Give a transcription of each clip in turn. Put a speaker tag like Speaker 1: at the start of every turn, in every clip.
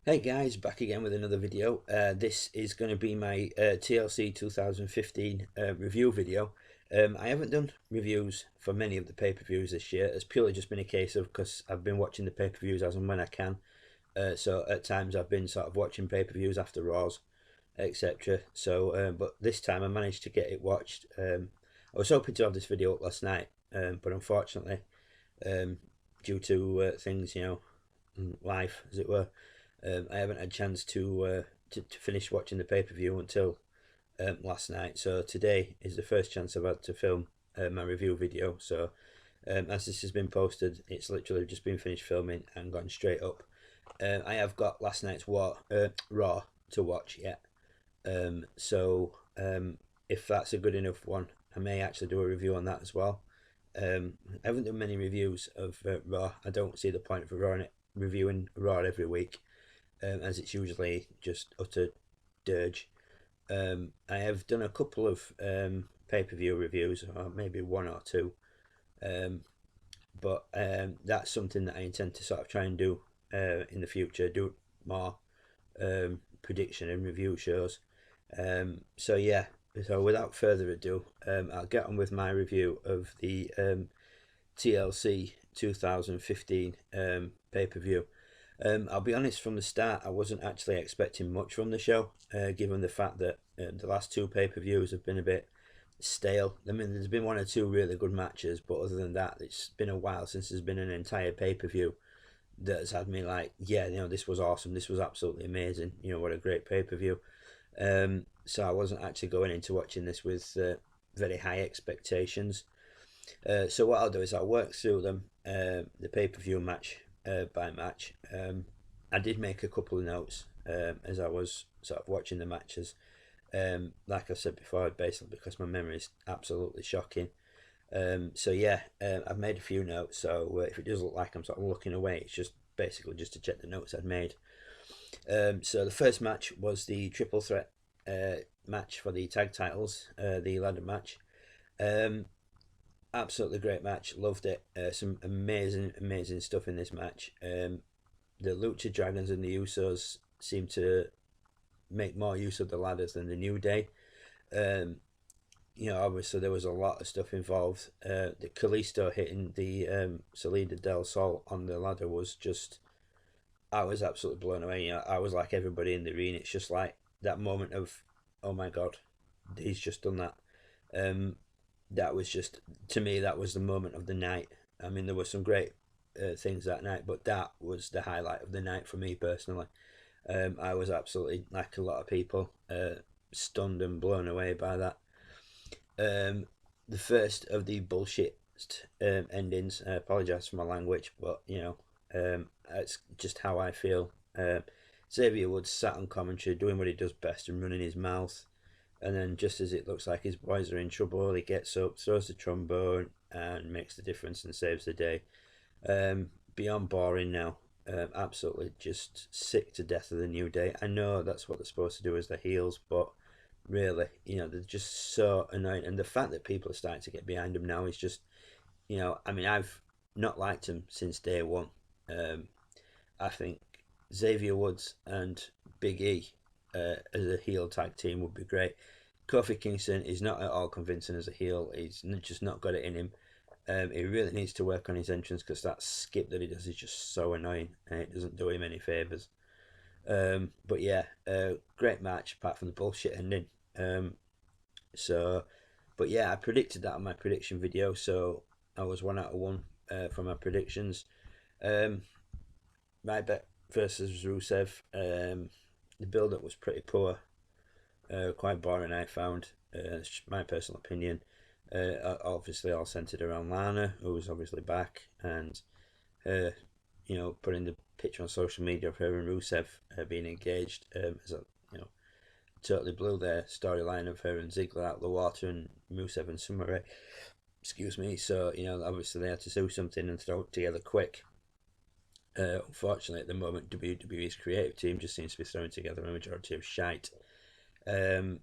Speaker 1: Hey guys, back again with another video. This is going to be my TLC 2015 review video. I haven't done reviews for many of the pay-per-views this year. It's purely just been a case of because I've been watching the pay-per-views as and when I can. So at times I've been sort of watching pay-per-views after Raws, etc. So, but this time I managed to get it watched. I was hoping to have this video up last night, but unfortunately, due to things, life as it were. I haven't had a chance to finish watching the pay-per-view until last night. So today is the first chance I've had to film my review video. So as this has been posted, it's literally just been finished filming and gone straight up. I have got last night's Raw to watch yet. If that's a good enough one, I may actually do a review on that as well. I haven't done many reviews of Raw. I don't see the point of reviewing Raw every week. As it's usually just utter dirge. I have done a couple of pay-per-view reviews, or maybe one or two, but that's something that I intend to sort of try and do in the future, do more prediction and review shows. So without further ado, I'll get on with my review of the TLC 2015 pay-per-view. I'll be honest, from the start I wasn't actually expecting much from the show, given the fact that the last two pay-per-views have been a bit stale. I mean, there's been one or two really good matches, but other than that, it's been a while since there's been an entire pay-per-view that has had me like, yeah, this was awesome, this was absolutely amazing, what a great pay-per-view. So I wasn't actually going into watching this with very high expectations. So what I'll do is I'll work through them, the pay-per-view match by match. I did make a couple of notes as I was sort of watching the matches. Like I said before, basically because my memory is absolutely shocking. I've made a few notes, so if it does look like I'm sort of looking away, it's just basically just to check the notes I'd made. So the first match was the triple threat match for the tag titles, the ladder match. Absolutely great match, loved it. Some amazing stuff in this match. The Lucha Dragons and the Usos seem to make more use of the ladders than the New Day. Obviously there was a lot of stuff involved. The Kalisto hitting the Salida del Sol on the ladder was just, I was absolutely blown away. I was like everybody in the arena. It's just like that moment of, oh my god, he's just done that. That was just, to me, that was the moment of the night. I mean, there were some great things that night, but that was the highlight of the night for me personally. I was absolutely, like a lot of people, stunned and blown away by that. The first of the bullshit endings. I apologise for my language, but it's just how I feel. Xavier Woods sat on commentary doing what he does best and running his mouth. And then just as it looks like his boys are in trouble, he gets up, throws the trombone and makes the difference and saves the day. Beyond boring now. Absolutely just sick to death of the New Day. I know that's what they're supposed to do as the heels, but really, they're just so annoying. And the fact that people are starting to get behind them now is just, I mean, I've not liked them since day one. I think Xavier Woods and Big E as a heel tag team would be great. Kofi Kingston is not at all convincing as a heel. He's just not got it in him. He really needs to work on his entrance because that skip that he does is just so annoying and it doesn't do him any favours. Great match apart from the bullshit ending. I predicted that on my prediction video, so I was 1 out of 1 from my predictions. Ryback versus Rusev. The build-up was pretty poor, quite boring I found. It's my personal opinion. Obviously all centered around Lana, who was obviously back, and putting the picture on social media of her and Rusev being engaged, totally blew their storyline of her and Ziggler out of the water, and Rusev and Summer Rae. Excuse me. So obviously they had to do something and throw it together quick. Unfortunately, at the moment, WWE's creative team just seems to be throwing together a majority of shite. I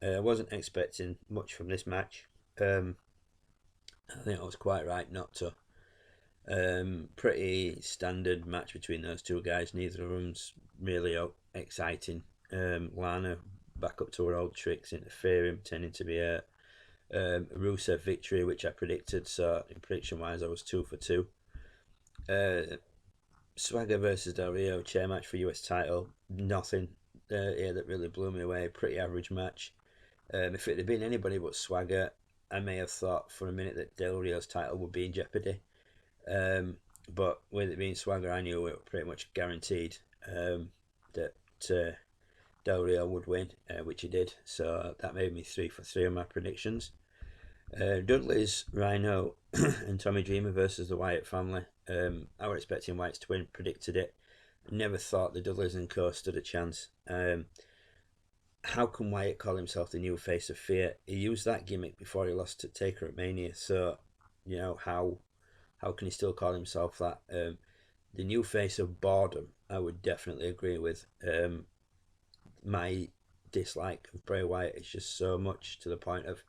Speaker 1: wasn't expecting much from this match. I think I was quite right not to. Pretty standard match between those two guys. Neither of them's really exciting. Lana back up to her old tricks, interfering, pretending to be a Rusev victory, which I predicted. So in prediction wise, I was 2 for 2. Swagger versus Del Rio chair match for US title. Nothing here that really blew me away. Pretty average match. If it had been anybody but Swagger, I may have thought for a minute that Del Rio's title would be in jeopardy. But with it being Swagger, I knew it was pretty much guaranteed that Del Rio would win, which he did. So that made me 3 for 3 on my predictions. Dudleys, Rhino, and Tommy Dreamer versus the Wyatt family. I was expecting Wyatt to win, predicted it. Never thought the Dudleys and Co stood a chance. How can Wyatt call himself the new face of fear? He used that gimmick before he lost to Taker at Mania. So, you know, how can he still call himself that? The new face of boredom, I would definitely agree with. My dislike of Bray Wyatt is just so much to the point of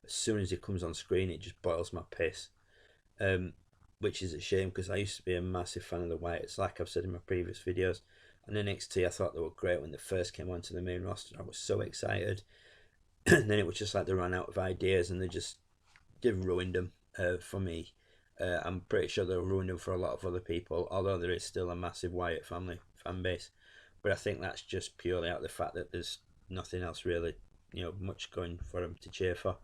Speaker 1: as soon as he comes on screen, it just boils my piss. Which is a shame because I used to be a massive fan of the Wyatts, like I've said in my previous videos. And NXT, I thought they were great when they first came onto the main roster. I was so excited. And then it was just like they ran out of ideas and they ruined them for me. I'm pretty sure they ruined them for a lot of other people, although there is still a massive Wyatt family fan base. But I think that's just purely out of the fact that there's nothing else really, much going for them to cheer for.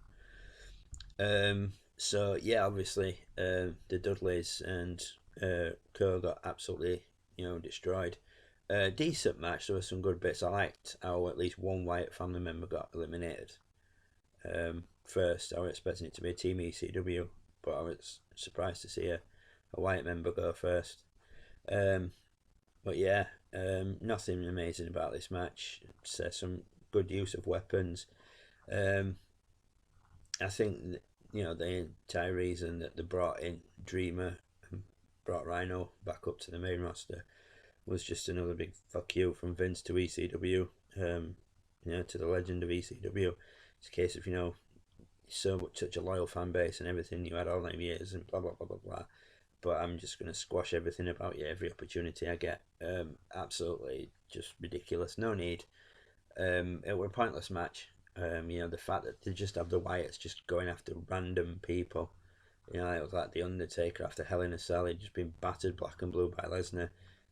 Speaker 1: So yeah, obviously the Dudleys and Co got absolutely destroyed. Decent match. There were some good bits. I liked how at least one Wyatt family member got eliminated. First, I was expecting it to be a Team ECW, but I was surprised to see a Wyatt member go first. But yeah, nothing amazing about this match. It's some good use of weapons. I think the entire reason that they brought in Dreamer and brought Rhino back up to the main roster was just another big fuck you from Vince to ECW, to the legend of ECW. It's a case of such a loyal fan base and everything you had all them years and blah blah blah blah blah. But I'm just gonna squash everything about you every opportunity I get. Absolutely just ridiculous. No need. It was a pointless match. The fact that they just have the Wyatts just going after random people. It was like the Undertaker after Hell in a Cell. He'd just been battered black and blue by Lesnar.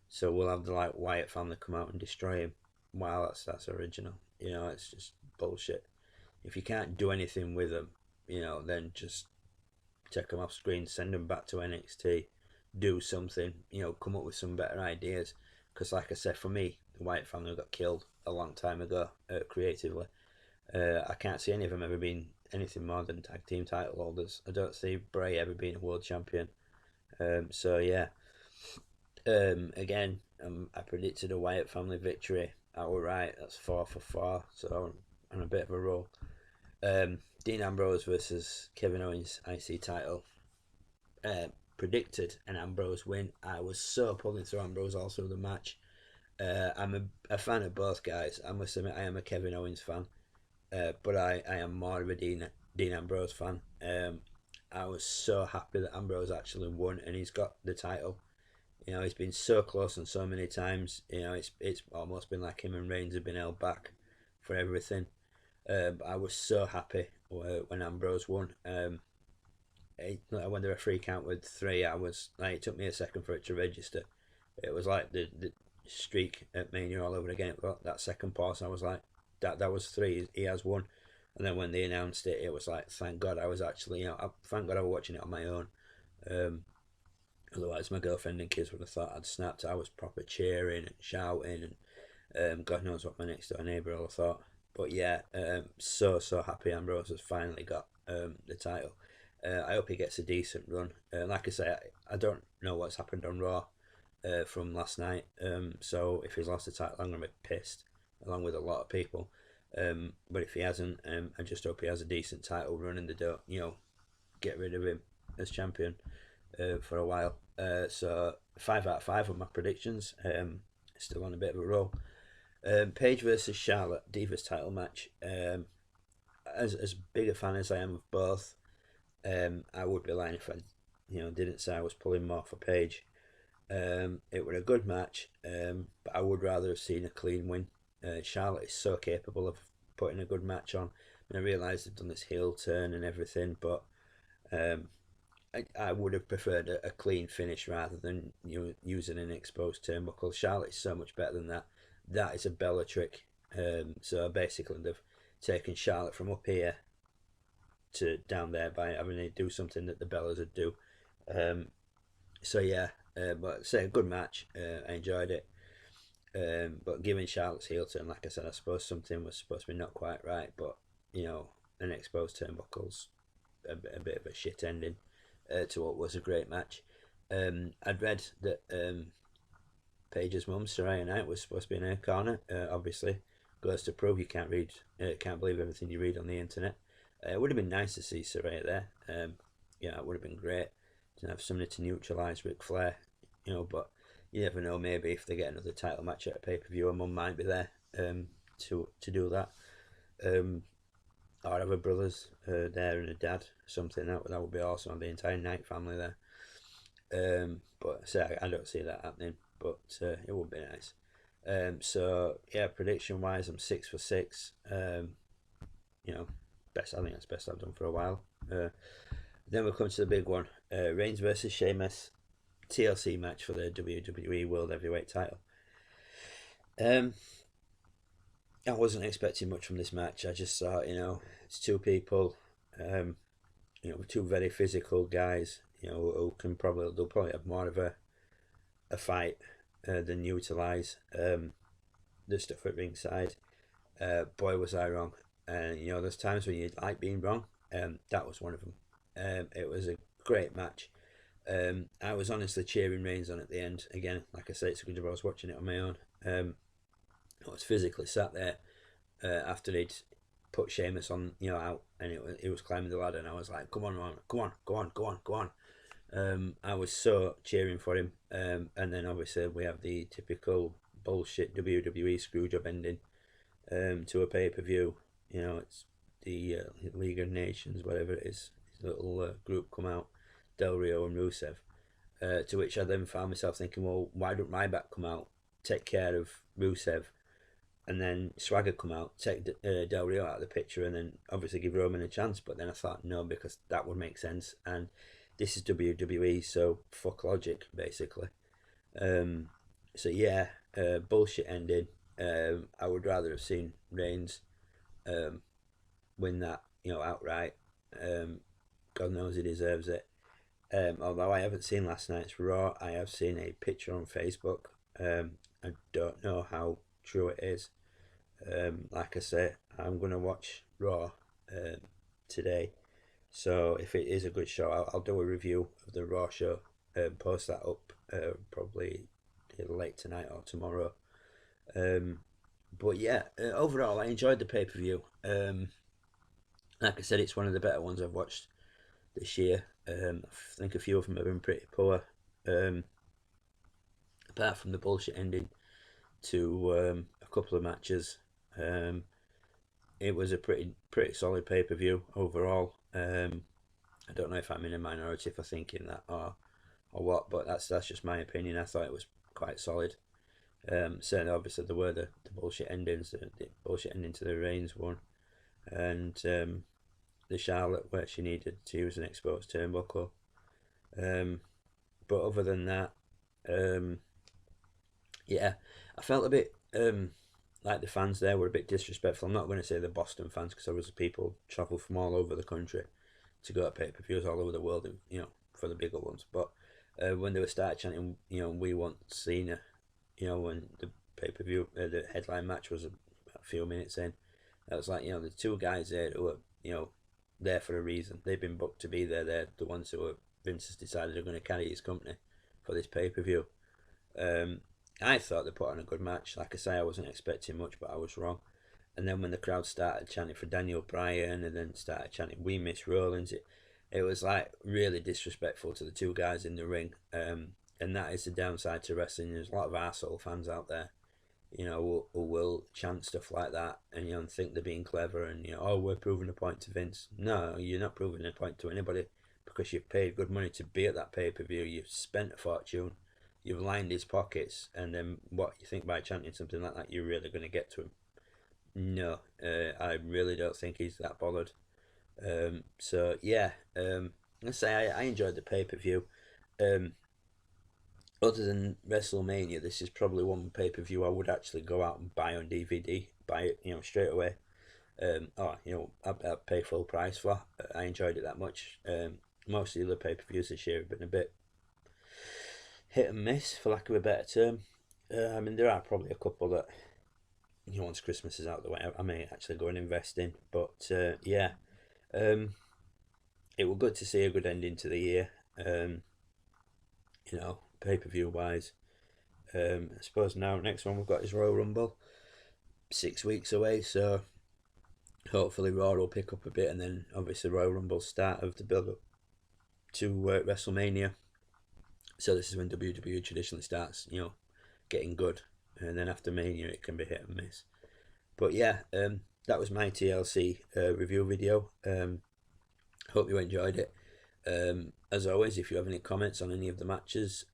Speaker 1: So we'll have the Wyatt family come out and destroy him. Wow, that's original. It's just bullshit. If you can't do anything with them, then just take them off screen, send them back to NXT, do something. Come up with some better ideas. Because like I said, for me, the Wyatt family got killed a long time ago creatively. I can't see any of them ever being anything more than tag team title holders. I don't see Bray ever being a world champion. So yeah. Again, I predicted a Wyatt family victory. I was right. That's 4 for 4. So I'm on a bit of a roll. Dean Ambrose versus Kevin Owens IC title. Predicted an Ambrose win. I was so pulling through Ambrose all through the match. I'm a fan of both guys. I must admit I am a Kevin Owens fan. But I am more of a Dean Ambrose fan. I was so happy that Ambrose actually won and he's got the title. He's been so close and so many times. It's almost been like him and Reigns have been held back for everything. But I was so happy when Ambrose won. When the referee counted 3, I was like, it took me a second for it to register. It was like the streak at Mania all over again. But that second pause, I was like, that was 3. He has won. And then when they announced it, it was like, thank God I was actually, thank God I was watching it on my own. Otherwise, my girlfriend and kids would have thought I'd snapped. I was proper cheering and shouting, and God knows what my next door neighbour all thought. But yeah, so happy Ambrose has finally got the title. I hope he gets a decent run. Like I say, I don't know what's happened on Raw from last night. So if he's lost the title, I'm going to be pissed, along with a lot of people. But if he hasn't, I just hope he has a decent title run and they don't, get rid of him as champion for a while. So 5 out of 5 of my predictions. Still on a bit of a roll. Paige versus Charlotte Divas title match. As big a fan as I am of both, I would be lying if I didn't say I was pulling more for Paige. It was a good match, but I would rather have seen a clean win. Charlotte is so capable of putting a good match on. And I realise they've done this heel turn and everything, but um, I would have preferred a clean finish rather than using an exposed turnbuckle. Charlotte is so much better than that. That is a Bella trick. So basically, they've taken Charlotte from up here to down there by having to do something that the Bellas would do. So yeah, but say a good match. I enjoyed it. But given Charlotte's heel turn, like I said, I suppose something was supposed to be not quite right. But an exposed turnbuckle's a bit of a shit ending to what was a great match. I'd read that Paige's mum, Saraya Knight, was supposed to be in her corner. Obviously, goes to prove you can't believe everything you read on the internet. It would have been nice to see Saraya there. It would have been great to have somebody to neutralise Ric Flair. But you never know. Maybe if they get another title match at a pay per view, her mum might be there to do that. Or have her brothers there and a dad, something that would be awesome. The entire Knight family there. But I don't see that happening. But it would be nice. So yeah, prediction wise, I'm 6 for 6. Best. I think that's best I've done for a while. Then we'll come to the big one: Reigns versus Sheamus, TLC match for the WWE World Heavyweight Title. I wasn't expecting much from this match. I just thought, it's two people, two very physical guys, who they'll probably have more of a fight than utilise the stuff at ringside. Boy, was I wrong. There's times when you like being wrong. That was one of them. It was a great match. I was honestly cheering Reigns on at the end. Again, like I say, it's a good job I was watching it on my own. I was physically sat there after he'd put Sheamus on, out, and he was climbing the ladder, and I was like, come on, man, go on. I was so cheering for him. And then obviously we have the typical bullshit WWE screwjob ending to a pay-per-view. It's the League of Nations, whatever it is, his little group come out, Del Rio and Rusev, to which I then found myself thinking, well, why don't Ryback come out, take care of Rusev, and then Swagger come out, take Del Rio out of the picture, and then obviously give Roman a chance. But then I thought, no, because that would make sense, and this is WWE, so fuck logic, basically. So yeah, bullshit ending. I would rather have seen Reigns win that, outright. God knows he deserves it. Although I haven't seen last night's Raw, I have seen a picture on Facebook. I don't know how true it is. Like I say, I'm going to watch Raw today. So if it is a good show, I'll do a review of the Raw show, post that up probably late tonight or tomorrow. But yeah, overall I enjoyed the pay-per-view. Like I said, it's one of the better ones I've watched this year. I think a few of them have been pretty poor. Apart from the bullshit ending to a couple of matches, it was a pretty solid pay-per-view overall. I don't know if I'm in a minority for thinking that or what, but that's just my opinion. I thought it was quite solid. Certainly, obviously, there were the bullshit endings, the bullshit ending to the Reigns one, and the Charlotte where she needed to use an exposed turnbuckle. But other than that, yeah, I felt a bit like the fans there were a bit disrespectful. I'm not going to say the Boston fans, because obviously people travel from all over the country to go to pay-per-views all over the world, for the bigger ones. But when they were started chanting, we want Cena, when the pay-per-view, the headline match was a few minutes in, I was like, the two guys there who are, there for a reason. They've been booked to be there. They're the ones who Vince has decided are going to carry his company for this pay-per-view. I thought they put on a good match. Like I say, I wasn't expecting much, but I was wrong. And then when the crowd started chanting for Daniel Bryan and then started chanting "We miss Rollins," it was like really disrespectful to the two guys in the ring. And that is the downside to wrestling. There's a lot of arsehole fans out there, who will chant stuff like that and think they're being clever and we're proving a point to Vince. No, you're not proving a point to anybody, because you've paid good money to be at that pay-per-view. You've spent a fortune. you've lined his pockets, and then what you think by chanting something like that, you're really going to get to him? No, I really don't think he's that bothered. So yeah, let's say I enjoyed the pay-per-view. Um, Other than WrestleMania, this is probably one pay-per-view I would actually go out and buy on DVD, buy it, straight away. I'd pay full price for. I enjoyed it that much. Most of the other pay-per-views this year have been a bit hit and miss, for lack of a better term. I mean, there are probably a couple that, once Christmas is out of the way, I may actually go and invest in. But yeah, it was good to see a good ending to the year. Pay-per-view wise. I suppose now next one we've got is Royal Rumble, 6 weeks away. So hopefully Raw will pick up a bit, and then obviously Royal Rumble start of the build up to WrestleMania. So this is when WWE traditionally starts, getting good, and then after Mania it can be hit and miss. But yeah, that was my TLC review video. Hope you enjoyed it. As always, if you have any comments on any of the matches,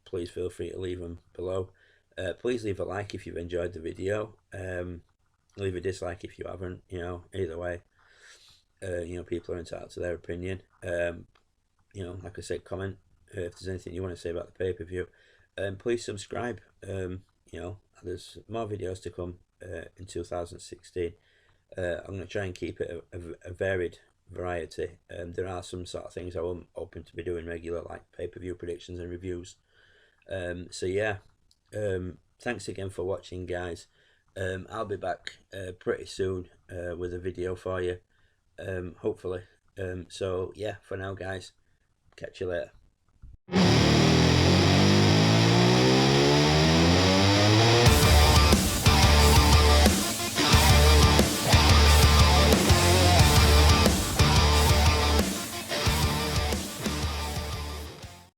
Speaker 1: please feel free to leave them below. Please leave a like if you've enjoyed the video. Leave a dislike if you haven't. Either way, people are entitled to their opinion. Like I said, comment if there's anything you want to say about the pay-per-view. Please subscribe. There's more videos to come in 2016. I'm going to try and keep it a varied variety. There are some sort of things I'm open to be doing regular, like pay-per-view predictions and reviews. So yeah, thanks again for watching, guys. I'll be back pretty soon with a video for you, hopefully. So yeah, for now, guys, catch you later.